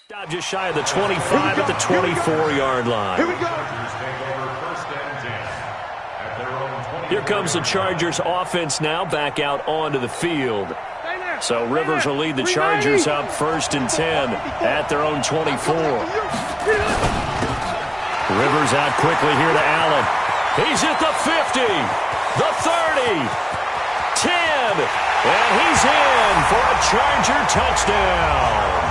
Stop just shy of the 25 at the 24-yard line. Here we go. Here comes the Chargers offense now back out onto the field. So Rivers will lead the Chargers up 1st and 10 at their own 24. Rivers out quickly here to Allen. He's at the 50, the 30, 10, and he's in for a Charger touchdown.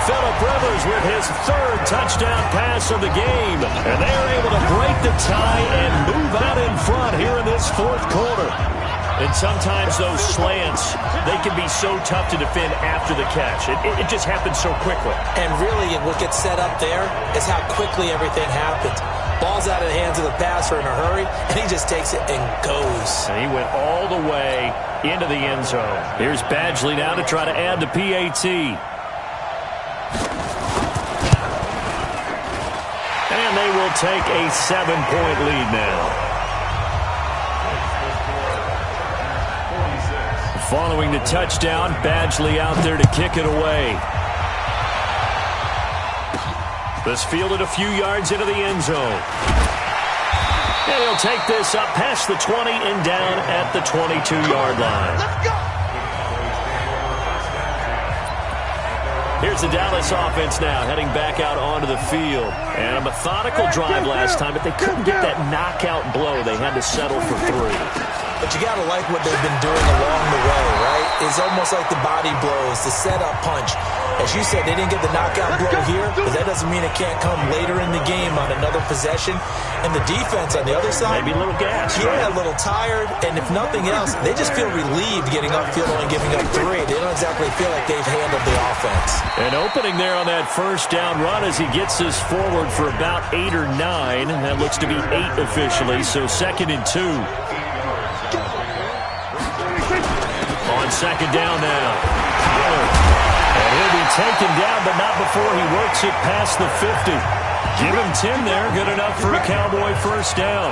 Phillip Rivers with his 3rd touchdown pass of the game, and they are able to break the tie and move out in front here in this 4th quarter. And sometimes those slants, they can be so tough to defend after the catch. It just happens so quickly. And really, what gets set up there is how quickly everything happens. Ball's out of the hands of the passer in a hurry, and he just takes it and goes. And he went all the way into the end zone. Here's Badgley now to try to add the PAT. And they will take a 7-point lead now. Following the touchdown, Badgley out there to kick it away. This fielded a few yards into the end zone. And he'll take this up past the 20 and down at the 22-yard line. Let's go. Here's the Dallas offense now, heading back out onto the field. And a methodical drive last time, but they couldn't get that knockout blow. They had to settle for 3. But you got to like what they've been doing along the way, right? It's almost like the body blows, the setup punch. As you said, they didn't get the knockout blow here, but that doesn't mean it can't come later in the game on another possession. And the defense on the other side, maybe a little gas. Yeah, right? A little tired. And if nothing else, they just feel relieved getting upfield and giving up 3. They don't exactly feel like they've handled the offense. An opening there on that 1st down run as he gets this forward for about 8 or 9. That looks to be 8 officially, so 2nd and 2. On 2nd down now. And he'll be taken down, but not before he works it past the 50. Give him 10 there. Good enough for a Cowboy 1st down.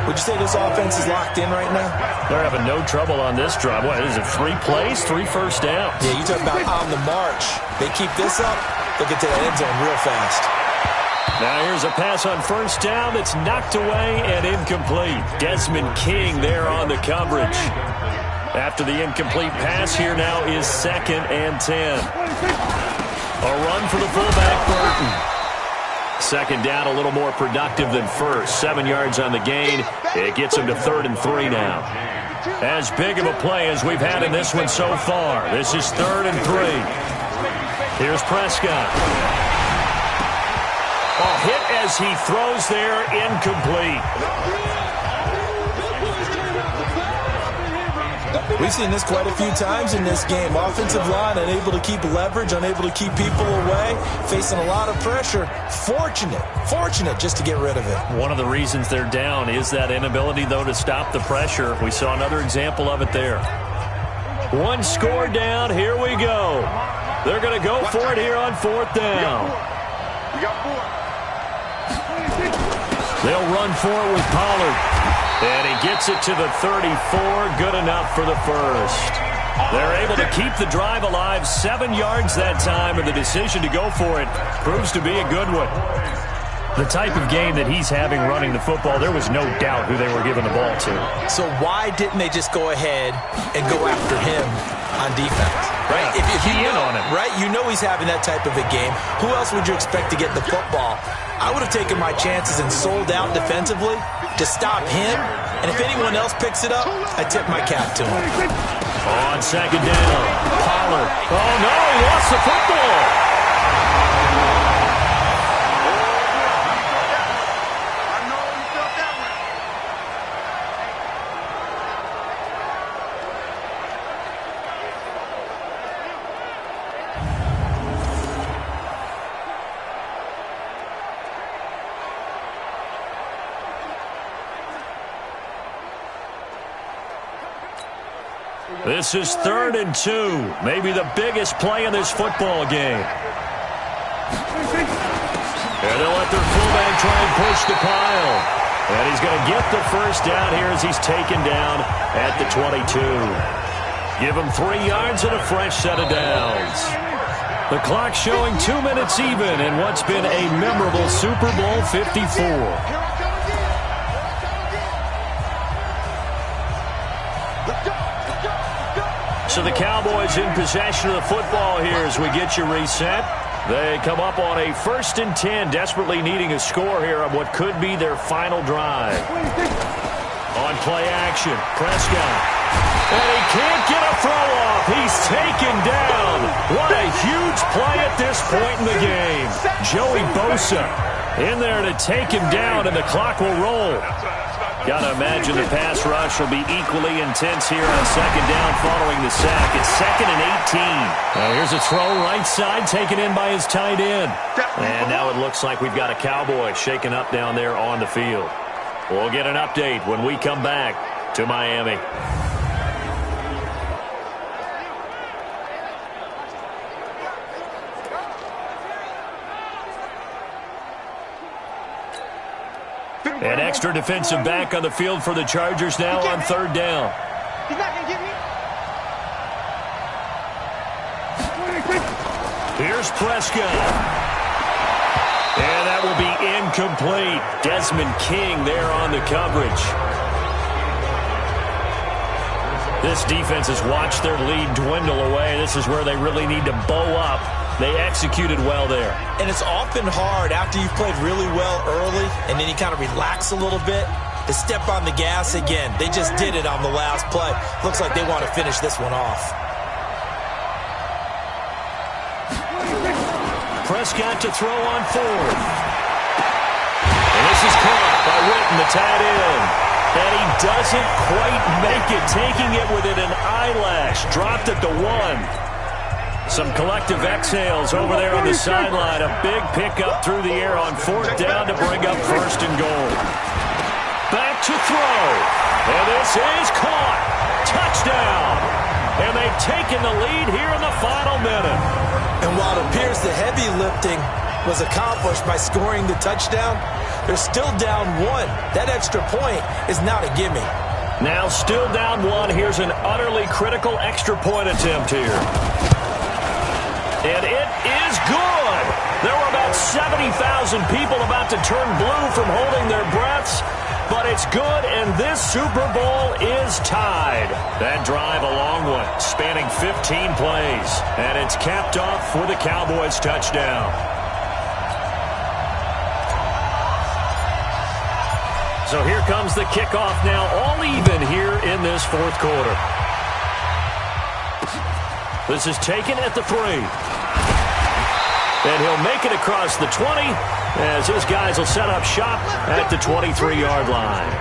Would you say this offense is locked in right now? They're having no trouble on this drive. What is it, 3 plays, 3 first downs? Yeah, you talk about on the march. They keep this up, they'll get to the end zone real fast. Now here's a pass on 1st down that's knocked away and incomplete. Desmond King there on the coverage. After the incomplete pass, here now is 2nd and 10. A run for the fullback, Burton. 2nd down, a little more productive than 1st. 7 yards on the gain. It gets him to 3rd and 3 now. As big of a play as we've had in this one so far. This is 3rd and 3. Here's Prescott. A hit as he throws there, incomplete. We've seen this quite a few times in this game. Offensive line unable to keep leverage, unable to keep people away, facing a lot of pressure. Fortunate just to get rid of it. One of the reasons they're down is that inability, though, to stop the pressure. We saw another example of it there. 1 score down. Here we go. They're going to go for it here on 4th down. We got 4. They'll run for it with Pollard. And he gets it to the 34. Good enough for the 1st. They're able to keep the drive alive. 7 yards that time, and the decision to go for it proves to be a good one. The type of game that he's having running the football, there was no doubt who they were giving the ball to. So why didn't they just go ahead and go after him on defense? Right? Yeah, if you know, on him. right? You know he's having that type of a game. Who else would you expect to get the football? I would have taken my chances and sold out defensively to stop him. And if anyone else picks it up, I tip my cap to him. On 2nd down, Pollard. Oh, no, he lost the football. This is 3rd and 2. Maybe the biggest play in this football game. And they'll let their fullback try and push the pile. And he's going to get the 1st down here as he's taken down at the 22. Give him 3 yards and a fresh set of downs. The clock showing 2 minutes even in what's been a memorable Super Bowl 54. So the Cowboys in possession of the football here as we get you reset. They come up on a 1st and 10, desperately needing a score here on what could be their final drive. On play action, Prescott. And he can't get a throw off. He's taken down. What a huge play at this point in the game. Joey Bosa in there to take him down, and the clock will roll. Got to imagine the pass rush will be equally intense here on 2nd down following the sack. It's 2nd and 18. Now here's a throw right side taken in by his tight end. And now it looks like we've got a Cowboy shaken up down there on the field. We'll get an update when we come back to Miami. An extra defensive back on the field for the Chargers now on 3rd down. He's not going to get me. Here's Prescott. And that will be incomplete. Desmond King there on the coverage. This defense has watched their lead dwindle away. This is where they really need to bow up. They executed well there. And it's often hard after you've played really well early and then you kind of relax a little bit to step on the gas again. They just did it on the last play. Looks like they want to finish this one off. Prescott to throw on 4th. And this is caught by Witten, the tight end. And he doesn't quite make it, taking it within an eyelash. Dropped at the 1. Some collective exhales over there on the sideline. A big pickup through the air on 4th down to bring up 1st and goal. Back to throw. And this is caught. Touchdown. And they've taken the lead here in the final minute. And while it appears the heavy lifting was accomplished by scoring the touchdown, they're still down 1. That extra point is not a gimme. Now still down 1. Here's an utterly critical extra point attempt here. And it is good. There were about 70,000 people about to turn blue from holding their breaths. But it's good, and this Super Bowl is tied. That drive a long one, spanning 15 plays. And it's capped off with a Cowboys touchdown. So here comes the kickoff now, all even here in this 4th quarter. This is taken at the 3. And he'll make it across the 20 as his guys will set up shop at the 23-yard line.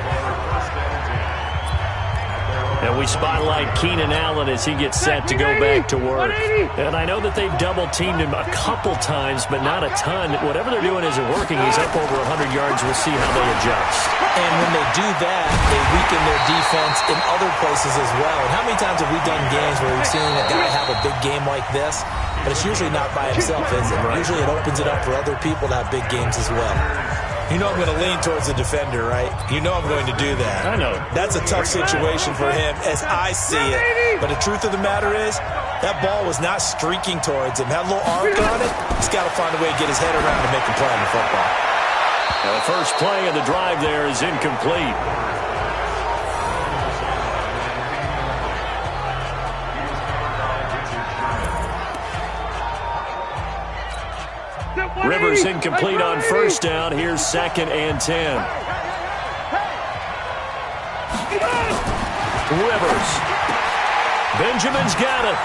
And we spotlight Keenan Allen as he gets set to go back to work. And I know that they've double-teamed him a couple times, but not a ton. Whatever they're doing isn't working. He's up over 100 yards. We'll see how they adjust. And when they do that, they weaken their defense in other places as well. And how many times have we done games where we've seen a guy have a big game like this? But it's usually not by himself, is it? Right. Usually it opens it up for other people to have big games as well. You know I'm going to lean towards the defender, right? You know I'm going to do that. I know. That's a tough situation for him as I see it. But the truth of the matter is, that ball was not streaking towards him. Had a little arc on it. He's got to find a way to get his head around and make a play on the football. Now the first play of the drive there is incomplete. Rivers incomplete on 1st down. Here's 2nd and 10. Rivers. Benjamin's got it.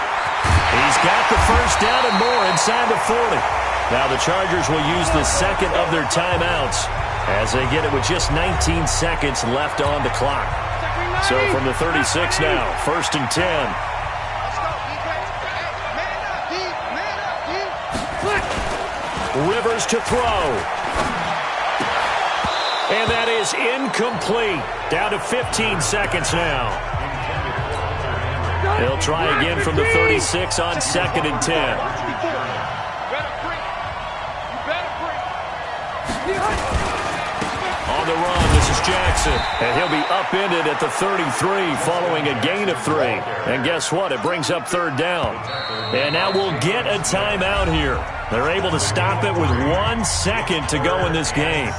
He's got the 1st down and more inside the 40. Now the Chargers will use the 2nd of their timeouts as they get it with just 19 seconds left on the clock. So from the 36 now, 1st and 10. Rivers to throw. And that is incomplete. Down to 15 seconds now. They'll try again from the 36 on 2nd and 10. On the run, this is Jackson. And he'll be upended at the 33 following a gain of 3. And guess what? It brings up third down. And now we'll get a timeout here. They're able to stop it with 1 second to go in this game.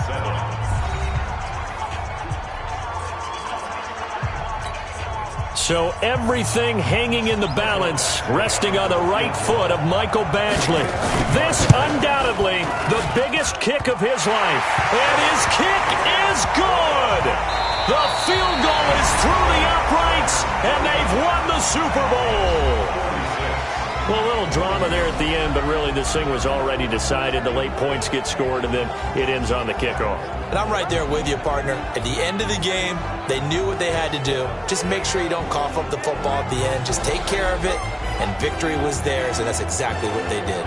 So everything hanging in the balance, resting on the right foot of Michael Badgley. This undoubtedly the biggest kick of his life. And his kick is good. The field goal is through the uprights, and they've won the Super Bowl. Well, a little drama there at the end, but really this thing was already decided. The late points get scored, and then it ends on the kickoff. And I'm right there with you, partner. At the end of the game, they knew what they had to do. Just make sure you don't cough up the football at the end. Just take care of it, and victory was theirs, and that's exactly what they did.